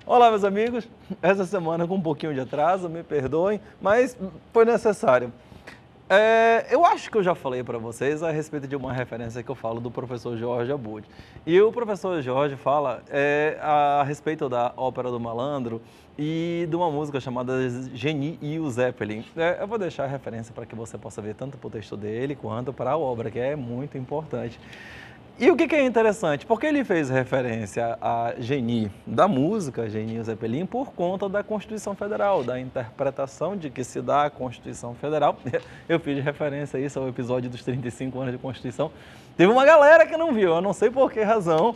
Olá, meus amigos. Essa semana com um pouquinho de atraso, me perdoem, mas foi necessário. Eu acho que eu já falei para vocês a respeito de uma referência que eu falo do professor Jorge Abud. E o professor Jorge fala a respeito da Ópera do Malandro e de uma música chamada Genie e o Zeppelin. Eu vou deixar a referência para que você possa ver tanto para o texto dele quanto para a obra, que é muito importante. E o que é interessante? Porque ele fez referência a Genie da música, Genie e o Zeppelin, por conta da Constituição Federal, da interpretação de que se dá a Constituição Federal. Eu fiz referência a isso ao episódio dos 35 anos de Constituição. Teve uma galera que não viu, eu não sei por que razão.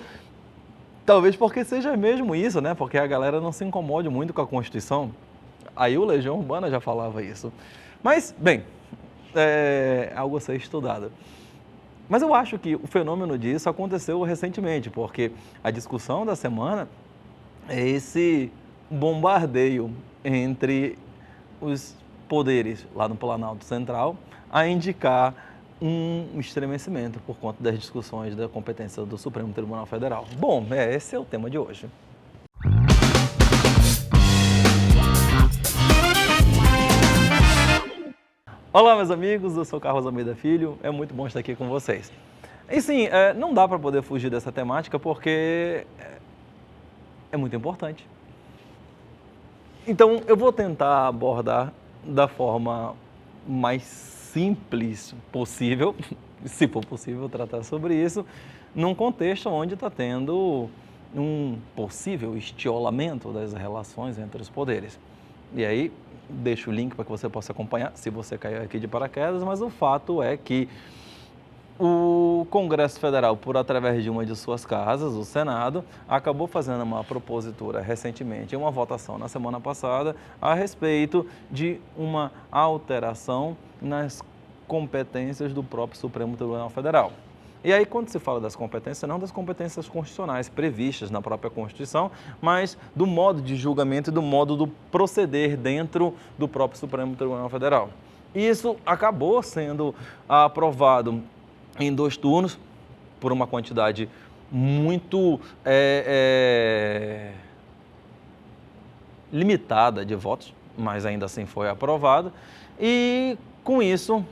Talvez porque seja mesmo isso, né? Porque a galera não se incomode muito com a Constituição. Aí o Legião Urbana já falava isso. Mas, bem, é algo a ser estudado. Mas eu acho que o fenômeno disso aconteceu recentemente, porque a discussão da semana é esse bombardeio entre os poderes lá no Planalto Central a indicar um estremecimento por conta das discussões da competência do Supremo Tribunal Federal. Bom, esse é o tema de hoje. Olá, meus amigos, eu sou Carlos Almeida Filho, é muito bom estar aqui com vocês. E sim, não dá para poder fugir dessa temática porque é muito importante. Então, eu vou tentar abordar da forma mais simples possível, se for possível tratar sobre isso, num contexto onde está tendo um possível estiolamento das relações entre os poderes. E aí, deixo o link para que você possa acompanhar, se você caiu aqui de paraquedas, mas o fato é que o Congresso Federal, por através de uma de suas casas, o Senado, acabou fazendo uma propositura recentemente, uma votação na semana passada, a respeito de uma alteração nas competências do próprio Supremo Tribunal Federal. E aí, quando se fala das competências, não das competências constitucionais previstas na própria Constituição, mas do modo de julgamento e do modo do proceder dentro do próprio Supremo Tribunal Federal. Isso acabou sendo aprovado em 2 turnos, por uma quantidade muito limitada de votos, mas ainda assim foi aprovado. E, com isso,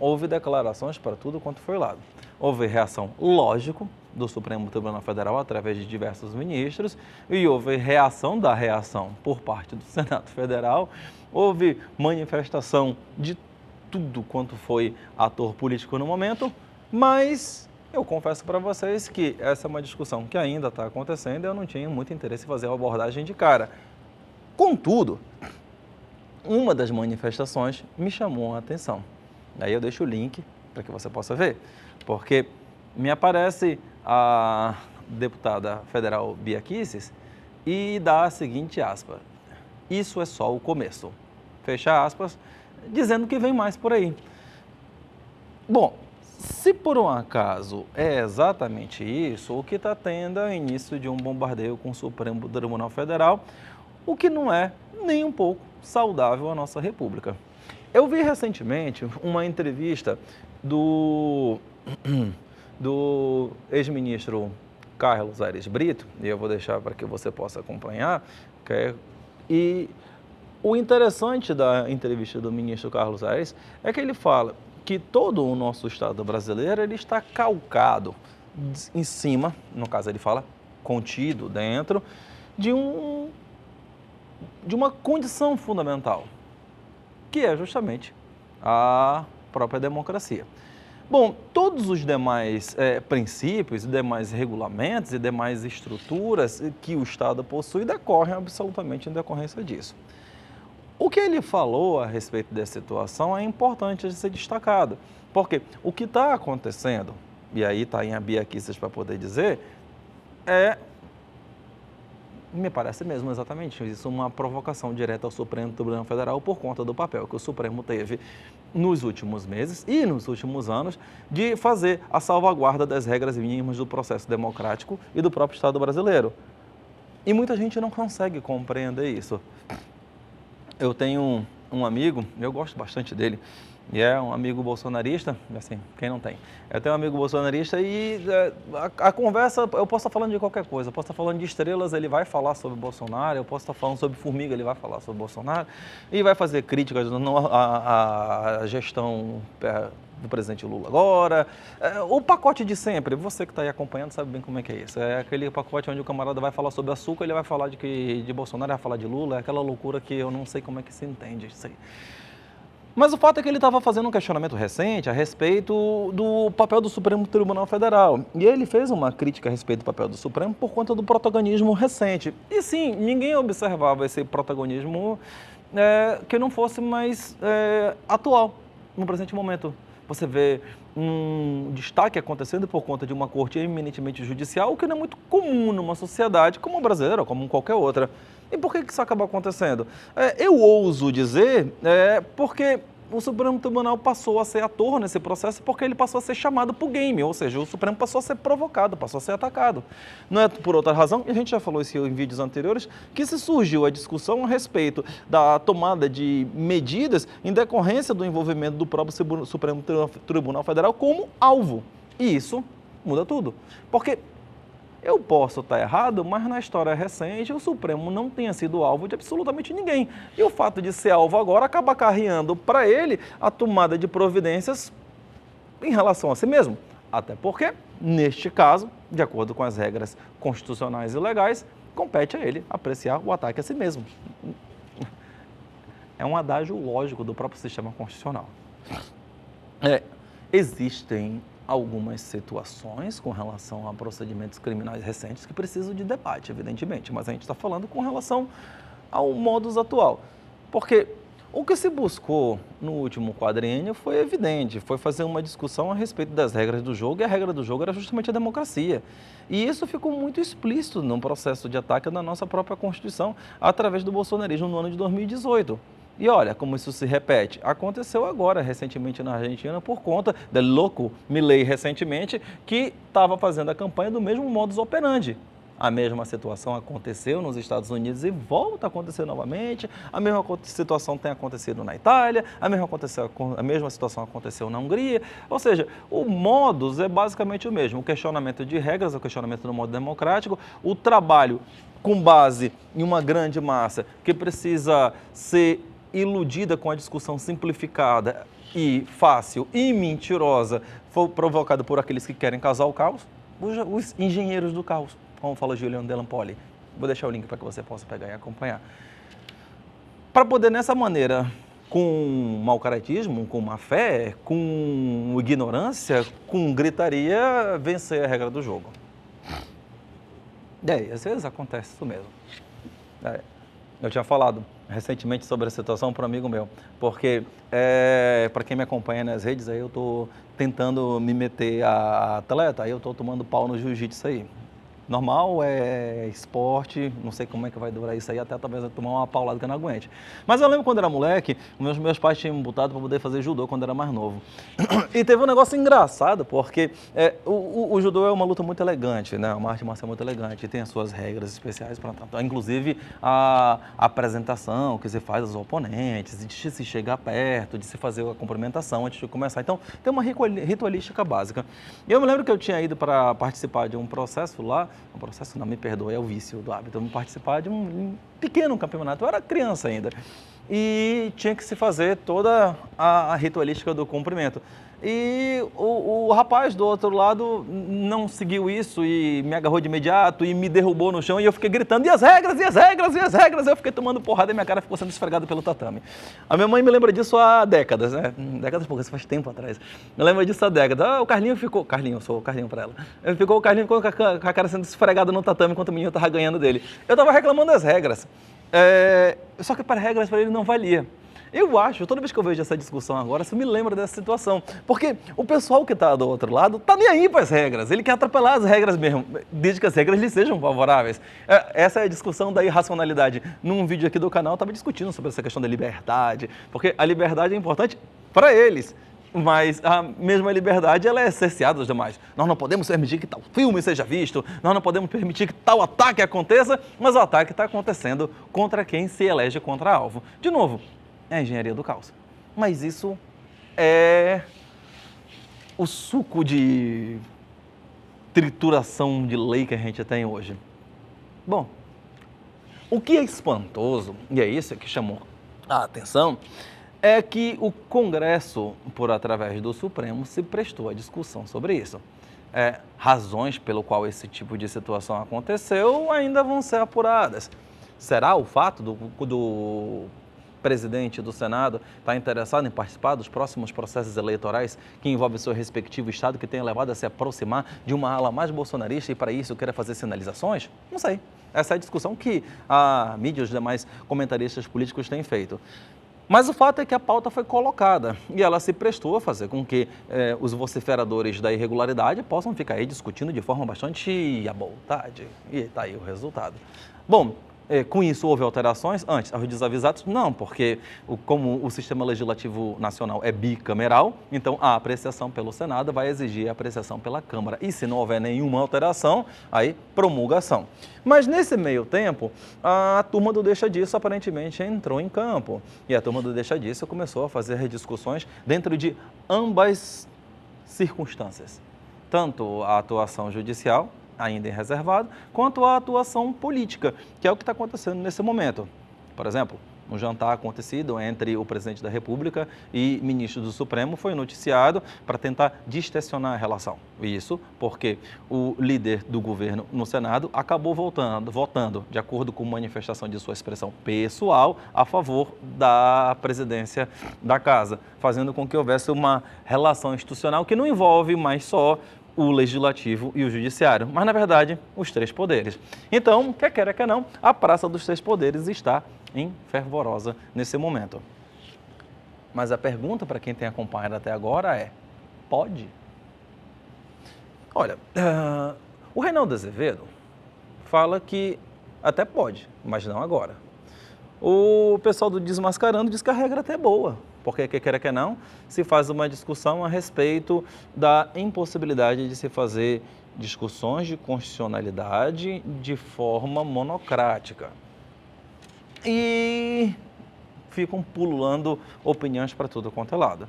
houve declarações para tudo quanto foi lado. Houve reação, lógico, do Supremo Tribunal Federal através de diversos ministros e houve reação da reação por parte do Senado Federal. Houve manifestação de tudo quanto foi ator político no momento, mas eu confesso para vocês que essa é uma discussão que ainda está acontecendo e eu não tinha muito interesse em fazer uma abordagem de cara. Contudo, uma das manifestações me chamou a atenção. Aí eu deixo o link para que você possa ver, porque me aparece a deputada federal Bia Kicis e dá a seguinte aspa: isso é só o começo, fecha aspas, dizendo que vem mais por aí. Bom, se por um acaso é exatamente isso, o que está tendo é o início de um bombardeio com o Supremo Tribunal Federal, o que não é nem um pouco saudável à nossa República. Eu vi recentemente uma entrevista do ex-ministro Carlos Aires Brito, e eu vou deixar para que você possa acompanhar, e o interessante da entrevista do ministro Carlos Aires é que ele fala que todo o nosso Estado brasileiro ele está calcado em cima, no caso ele fala, contido dentro, de uma condição fundamental, que é justamente a própria democracia. Bom, todos os demais princípios, demais regulamentos e demais estruturas que o Estado possui decorrem absolutamente em decorrência disso. O que ele falou a respeito dessa situação é importante de ser destacado, porque o que está acontecendo, e aí está em a Bia Kicis para poder dizer, me parece mesmo exatamente isso, uma provocação direta ao Supremo Tribunal Federal por conta do papel que o Supremo teve nos últimos meses e nos últimos anos de fazer a salvaguarda das regras mínimas do processo democrático e do próprio Estado brasileiro. E muita gente não consegue compreender isso. Eu tenho um amigo, eu gosto bastante dele, e é um amigo bolsonarista, assim, quem não tem? Eu tenho um amigo bolsonarista e a conversa, eu posso estar falando de qualquer coisa, eu posso estar falando de estrelas, ele vai falar sobre Bolsonaro, eu posso estar falando sobre formiga, ele vai falar sobre Bolsonaro, e vai fazer críticas à gestão do presidente Lula agora, o pacote de sempre, você que está aí acompanhando sabe bem como é que é isso, é aquele pacote onde o camarada vai falar sobre açúcar, ele vai falar de Bolsonaro, vai falar de Lula, é aquela loucura que eu não sei como é que se entende isso aí. Mas o fato é que ele estava fazendo um questionamento recente a respeito do papel do Supremo Tribunal Federal. E ele fez uma crítica a respeito do papel do Supremo por conta do protagonismo recente. E sim, ninguém observava esse protagonismo que não fosse mais atual no presente momento. Você vê um destaque acontecendo por conta de uma corte eminentemente judicial, o que não é muito comum numa sociedade como a brasileira ou como qualquer outra. E por que isso acaba acontecendo? Eu ouso dizer, porque o Supremo Tribunal passou a ser ator nesse processo porque ele passou a ser chamado para o game, ou seja, o Supremo passou a ser provocado, passou a ser atacado. Não é por outra razão, e a gente já falou isso em vídeos anteriores, que se surgiu a discussão a respeito da tomada de medidas em decorrência do envolvimento do próprio Supremo Tribunal Federal como alvo. E isso muda tudo. Porque eu posso estar errado, mas na história recente o Supremo não tenha sido alvo de absolutamente ninguém. E o fato de ser alvo agora acaba acarreando para ele a tomada de providências em relação a si mesmo. Até porque, neste caso, de acordo com as regras constitucionais e legais, compete a ele apreciar o ataque a si mesmo. É um adágio lógico do próprio sistema constitucional. Existem algumas situações com relação a procedimentos criminais recentes que precisam de debate, evidentemente, mas a gente está falando com relação ao modus atual. Porque o que se buscou no último quadriênio foi evidente, foi fazer uma discussão a respeito das regras do jogo, e a regra do jogo era justamente a democracia. E isso ficou muito explícito no processo de ataque da nossa própria Constituição, através do bolsonarismo no ano de 2018. E olha como isso se repete. Aconteceu agora, recentemente na Argentina, por conta do louco Milei, recentemente, que estava fazendo a campanha do mesmo modus operandi. A mesma situação aconteceu nos Estados Unidos e volta a acontecer novamente. A mesma situação tem acontecido na Itália, a mesma situação aconteceu na Hungria. Ou seja, o modus é basicamente o mesmo. O questionamento de regras, o questionamento do modo democrático, o trabalho com base em uma grande massa que precisa ser iludida com a discussão simplificada e fácil e mentirosa, foi provocada por aqueles que querem causar o caos, os engenheiros do caos, como fala Juliano Delampoli. Vou deixar o link para que você possa pegar e acompanhar. Para poder, nessa maneira, com mau caratismo, com má fé, com ignorância, com gritaria, vencer a regra do jogo. Às vezes acontece isso mesmo. Eu tinha falado recentemente sobre a situação para um amigo meu, porque para quem me acompanha nas redes, aí eu estou tentando me meter a atleta, aí eu estou tomando pau no jiu-jitsu aí. Normal, é esporte, não sei como é que vai durar isso aí, até talvez eu tomar uma paulada que eu não aguente. Mas eu lembro quando era moleque, meus pais tinham me botado para poder fazer judô quando era mais novo. E teve um negócio engraçado, porque o judô é uma luta muito elegante, né? Uma arte marcial muito elegante, tem as suas regras especiais, inclusive a apresentação que se faz aos oponentes, de se chegar perto, de se fazer a cumprimentação antes de começar. Então, tem uma ritualística básica. E eu me lembro que eu tinha ido para participar de um processo lá, um processo, não me perdoe, é o vício do hábito, eu participar de um pequeno campeonato, eu era criança ainda, e tinha que se fazer toda a ritualística do cumprimento. E o rapaz do outro lado não seguiu isso e me agarrou de imediato e me derrubou no chão e eu fiquei gritando, e as regras, e as regras, e as regras, eu fiquei tomando porrada e minha cara ficou sendo esfregada pelo tatame. A minha mãe me lembra disso há décadas, né? Décadas porque isso faz tempo atrás. Me lembra disso há décadas. O Carlinho ficou, Carlinho, eu sou o Carlinho pra ela. O Carlinho ficou com a cara sendo esfregada no tatame enquanto o menino tava ganhando dele. Eu tava reclamando das regras, só que para regras para ele não valia. Eu acho, toda vez que eu vejo essa discussão agora, isso me lembra dessa situação. Porque o pessoal que está do outro lado está nem aí para as regras, ele quer atropelar as regras mesmo, desde que as regras lhe sejam favoráveis. Essa é a discussão da irracionalidade. Num vídeo aqui do canal, eu estava discutindo sobre essa questão da liberdade, porque a liberdade é importante para eles. Mas a mesma liberdade ela é cerceada dos demais. Nós não podemos permitir que tal filme seja visto, nós não podemos permitir que tal ataque aconteça, mas o ataque está acontecendo contra quem se elege contra alvo. De novo, é a engenharia do caos. Mas isso é o suco de trituração de lei que a gente tem hoje. Bom, o que é espantoso, e é isso que chamou a atenção, é que o Congresso, por através do Supremo, se prestou à discussão sobre isso. Razões pelo qual esse tipo de situação aconteceu ainda vão ser apuradas. Será o fato do presidente do Senado estar interessado em participar dos próximos processos eleitorais que envolvem seu respectivo estado, que tenha levado a se aproximar de uma ala mais bolsonarista e para isso queira fazer sinalizações? Não sei. Essa é a discussão que a mídia e os demais comentaristas políticos têm feito. Mas o fato é que a pauta foi colocada e ela se prestou a fazer com que os vociferadores da irregularidade possam ficar aí discutindo de forma bastante à vontade. E está aí o resultado. Bom, com isso houve alterações? Antes, aos desavisados, não, porque como o sistema legislativo nacional é bicameral, então a apreciação pelo Senado vai exigir a apreciação pela Câmara. E se não houver nenhuma alteração, aí promulgação. Mas nesse meio tempo, a turma do Deixa Disso aparentemente entrou em campo. E a turma do Deixa Disso começou a fazer discussões dentro de ambas circunstâncias. Tanto a atuação judicial, ainda em reservado, quanto à atuação política, que é o que está acontecendo nesse momento. Por exemplo, um jantar acontecido entre o presidente da República e ministro do Supremo foi noticiado para tentar distensionar a relação. Isso porque o líder do governo no Senado acabou votando, de acordo com manifestação de sua expressão pessoal, a favor da presidência da Casa, fazendo com que houvesse uma relação institucional que não envolve mais só o Legislativo e o Judiciário, mas, na verdade, os três poderes. Então, quer queira, quer não, a Praça dos Três Poderes está em fervorosa nesse momento. Mas a pergunta para quem tem acompanhado até agora é, pode? Olha, o Reinaldo Azevedo fala que até pode, mas não agora. O pessoal do Desmascarando diz que a regra até é boa, porque, quer queira que não, se faz uma discussão a respeito da impossibilidade de se fazer discussões de constitucionalidade de forma monocrática. E ficam pululando opiniões para tudo quanto é lado.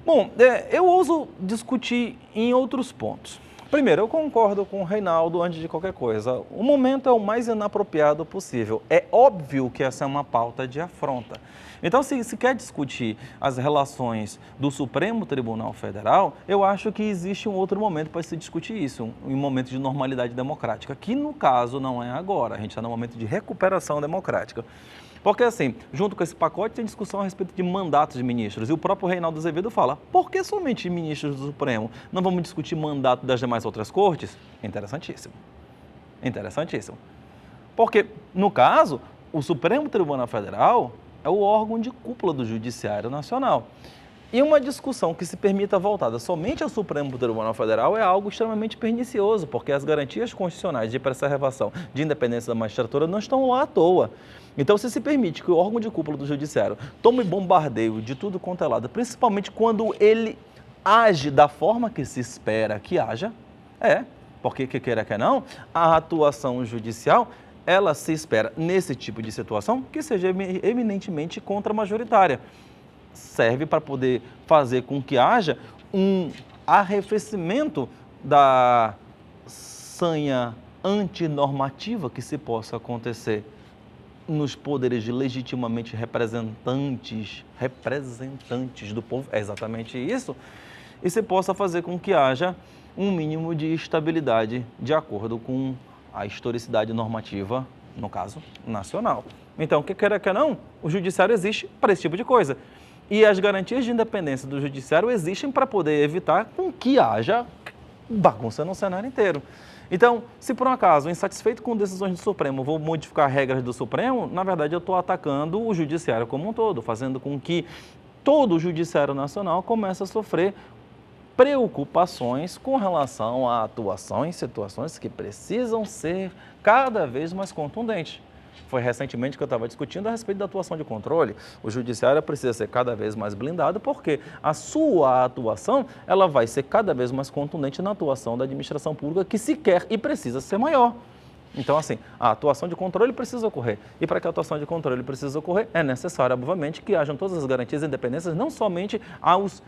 Bom, eu ouso discutir em outros pontos. Primeiro, eu concordo com o Reinaldo antes de qualquer coisa. O momento é o mais inapropriado possível. É óbvio que essa é uma pauta de afronta. Então, se quer discutir as relações do Supremo Tribunal Federal, eu acho que existe um outro momento para se discutir isso, um momento de normalidade democrática, que no caso não é agora. A gente está num momento de recuperação democrática. Porque, assim, junto com esse pacote, tem discussão a respeito de mandatos de ministros. E o próprio Reinaldo Azevedo fala, por que somente ministros do Supremo? Não vamos discutir mandato das demais outras cortes? Interessantíssimo. Interessantíssimo. Porque, no caso, o Supremo Tribunal Federal é o órgão de cúpula do Judiciário Nacional. E uma discussão que se permita voltada somente ao Supremo Tribunal Federal é algo extremamente pernicioso, porque as garantias constitucionais de preservação de independência da magistratura não estão lá à toa. Então, se permite que o órgão de cúpula do Judiciário tome bombardeio de tudo quanto é lado, principalmente quando ele age da forma que se espera que haja, porque, que queira que não, a atuação judicial, ela se espera, nesse tipo de situação, que seja eminentemente contra-majoritária. Serve para poder fazer com que haja um arrefecimento da sanha antinormativa que se possa acontecer nos poderes de legitimamente representantes do povo, é exatamente isso, e se possa fazer com que haja um mínimo de estabilidade de acordo com a historicidade normativa, no caso, nacional. Então, que queira que não, o judiciário existe para esse tipo de coisa. E as garantias de independência do judiciário existem para poder evitar com que haja bagunça no cenário inteiro. Então, se por um acaso, insatisfeito com decisões do Supremo, vou modificar regras do Supremo, na verdade eu estou atacando o judiciário como um todo, fazendo com que todo o judiciário nacional comece a sofrer preocupações com relação à atuação em situações que precisam ser cada vez mais contundentes. Foi recentemente que eu estava discutindo a respeito da atuação de controle. O judiciário precisa ser cada vez mais blindado porque a sua atuação ela vai ser cada vez mais contundente na atuação da administração pública que se quer e precisa ser maior. Então, assim, a atuação de controle precisa ocorrer. E para que a atuação de controle precise ocorrer, é necessário, obviamente, que hajam todas as garantias e independências, não somente aos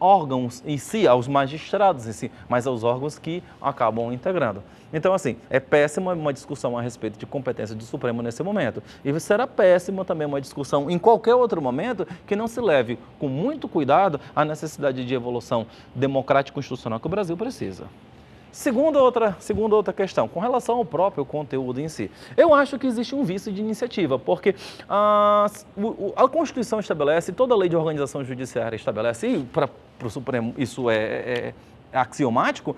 órgãos em si, aos magistrados em si, mas aos órgãos que acabam integrando. Então, assim, é péssima uma discussão a respeito de competência do Supremo nesse momento. E será péssima também uma discussão em qualquer outro momento que não se leve com muito cuidado à necessidade de evolução democrática e constitucional que o Brasil precisa. Segunda outra questão, com relação ao próprio conteúdo em si. Eu acho que existe um vício de iniciativa, porque a Constituição estabelece, toda a lei de organização judiciária estabelece, e para o Supremo isso é axiomático,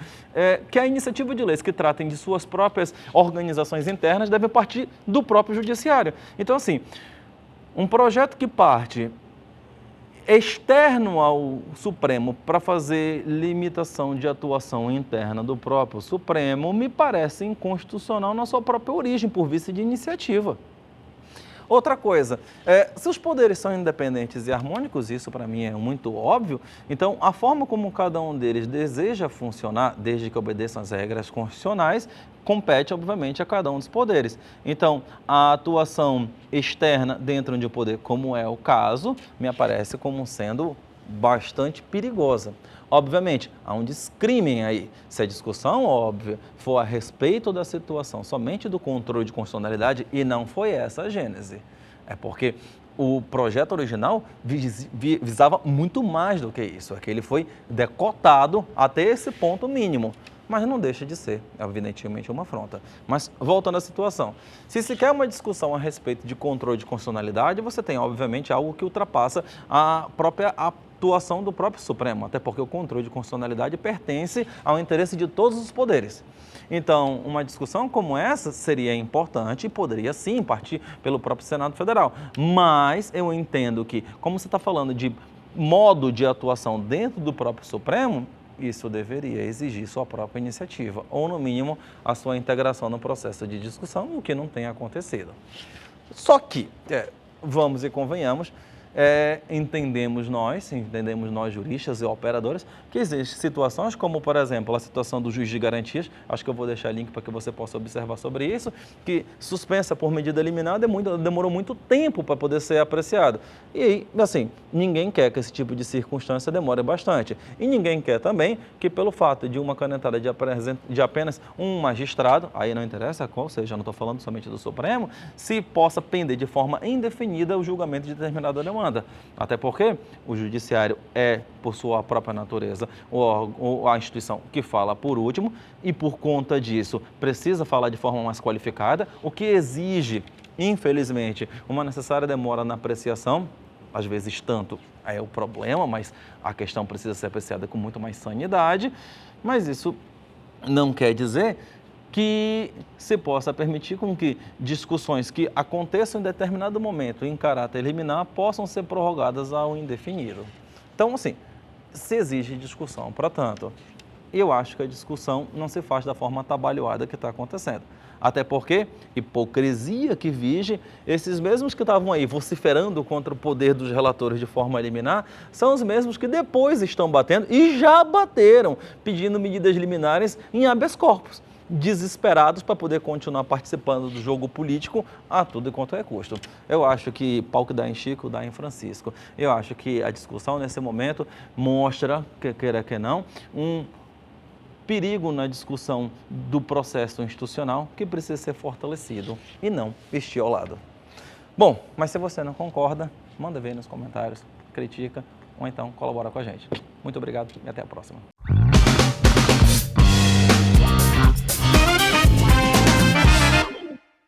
que a iniciativa de leis que tratem de suas próprias organizações internas deve partir do próprio judiciário. Então, assim, um projeto que parte externo ao Supremo para fazer limitação de atuação interna do próprio Supremo me parece inconstitucional na sua própria origem, por vício de iniciativa. Outra coisa, se os poderes são independentes e harmônicos, isso para mim é muito óbvio, então a forma como cada um deles deseja funcionar, desde que obedeçam às regras constitucionais, compete, obviamente, a cada um dos poderes. Então, a atuação externa dentro de um poder, como é o caso, me aparece como sendo bastante perigosa. Obviamente, há um discrimen aí. Se a discussão, óbvio, for a respeito da situação somente do controle de constitucionalidade, e não foi essa a gênese. É porque o projeto original visava muito mais do que isso. É que ele foi decotado até esse ponto mínimo. Mas não deixa de ser, evidentemente, uma afronta. Mas, voltando à situação, se se quer uma discussão a respeito de controle de constitucionalidade, você tem, obviamente, algo que ultrapassa a própria atuação do próprio Supremo, até porque o controle de constitucionalidade pertence ao interesse de todos os poderes. Então, uma discussão como essa seria importante e poderia, sim, partir pelo próprio Senado Federal. Mas eu entendo que, como você está falando de modo de atuação dentro do próprio Supremo, isso deveria exigir sua própria iniciativa, ou no mínimo a sua integração no processo de discussão, o que não tem acontecido. Só que, vamos e convenhamos, entendemos nós juristas e operadores, que existem situações como, por exemplo, a situação do juiz de garantias, acho que eu vou deixar link para que você possa observar sobre isso, que suspensa por medida liminar demorou muito tempo para poder ser apreciado. E, assim, ninguém quer que esse tipo de circunstância demore bastante. E ninguém quer também que, pelo fato de uma canetada de apenas um magistrado, aí não interessa qual seja, não estou falando somente do Supremo, se possa pender de forma indefinida o julgamento de determinada demanda. Até porque o judiciário é, por sua própria natureza, a instituição que fala por último e, por conta disso, precisa falar de forma mais qualificada, o que exige, infelizmente, uma necessária demora na apreciação. Às vezes tanto é o problema, mas a questão precisa ser apreciada com muito mais sanidade, mas isso não quer dizer que se possa permitir com que discussões que aconteçam em determinado momento em caráter liminar possam ser prorrogadas ao indefinido. Então, assim, se exige discussão, portanto, eu acho que a discussão não se faz da forma atabalhoada que está acontecendo. Até porque, hipocrisia que vige, esses mesmos que estavam aí vociferando contra o poder dos relatores de forma liminar, são os mesmos que depois estão batendo e já bateram, pedindo medidas liminares em habeas corpus, desesperados para poder continuar participando do jogo político a tudo e quanto é custo. Eu acho que pau que dá em Chico, dá em Francisco. Eu acho que a discussão nesse momento mostra, que queira que não, um perigo na discussão do processo institucional que precisa ser fortalecido e não estiolado. Bom, mas se você não concorda, manda ver nos comentários, critica ou então colabora com a gente. Muito obrigado e até a próxima.